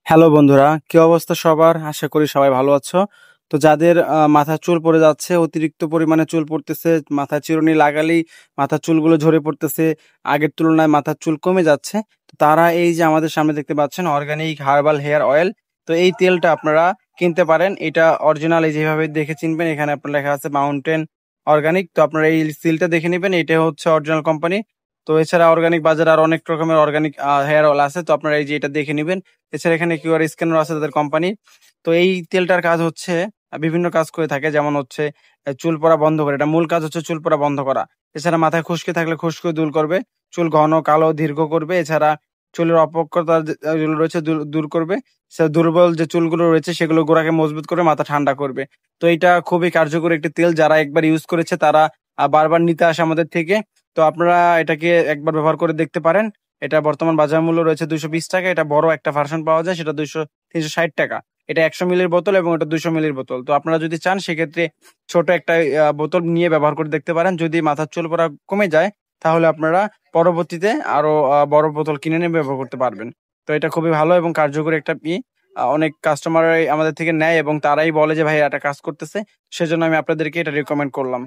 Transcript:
Hello বন্ধুরা, কি অবস্থা সবার? আশা করি সবাই ভালো আছো। তো যাদের মাথার চুল পড়ে যাচ্ছে, অতিরিক্ত পরিমাণে চুল পড়তেছে, মাথায় চিরুনি লাগালেই মাথার চুলগুলো ঝরে পড়তেছে, আগের তুলনায় মাথার চুল কমে যাচ্ছে, তো তারা এই যে আমাদের সামনে দেখতে পাচ্ছেন অর্গানিক হার্বাল হেয়ার অয়েল। তো এই তেলটা আপনারা কিনতে পারেন। এটা অরিজিনাল, এই যেভাবে দেখে চিনবেন, এখানে আপনার লেখা আছে মাউন্টেন অর্গানিক। তো আপনারা এই সিলটা দেখে নেবেন, এটা হচ্ছে অরিজিনাল কোম্পানি। তো এছাড়া অর্গানিক বাজারে আর অনেক রকমের অর্গানিক হেয়ার অয়েল আছে, তো আপনারা এই যে এটা দেখে নেবেন। এছাড়া এখানে কিউআর স্ক্যানার আছে তাদের কোম্পানি। তো এই তেলটার কাজ হচ্ছে বিভিন্ন কাজ করে থাকে, যেমন হচ্ছে চুল পড়া বন্ধ করে, এটা মূল কাজ হচ্ছে চুল পড়া বন্ধ করা। এছাড়া মাথায় খুশকি থাকলে খুশকি দূর করবে, চুল ঘন কালো দীর্ঘ করবে। এছাড়া চুলের অপক্ষতা যেগুলো রয়েছে দূর করবে। দুর্বল যে চুলগুলো রয়েছে সেগুলো গোড়াকে মজবুত করে মাথা ঠান্ডা করবে। তো এটা খুবই কার্যকরী একটি তেল, যারা একবার ইউজ করেছে তারা বারবার নিতে আসে আমাদের থেকে। তো আপনারা এটাকে একবার ব্যবহার করে দেখতে পারেন। এটা বর্তমান বাজার মূল্য রয়েছে 220 টাকা। এটা বড় একটা ভার্সন পাওয়া যায়, সেটা 360 টাকা। এটা 100 মিলির বোতল এবং এটা 200 মিলির বোতল। তো আপনারা যদি চান সেক্ষেত্রে ছোট একটা বোতল নিয়ে ব্যবহার করে দেখতে পারেন। যদি মাথার চুল পড়া কমে যায় তাহলে আপনারা পরবর্তীতে আরো বড় বোতল কিনে নিয়ে ব্যবহার করতে পারবেন। তো এটা খুবই ভালো এবং কার্যকরী একটা অনেক কাস্টমার আমাদের থেকে নেয় এবং তারাই বলে যে ভাই এটা কাজ করতেছে। সেজন্য আমি আপনাদেরকে এটা রিকমেন্ড করলাম।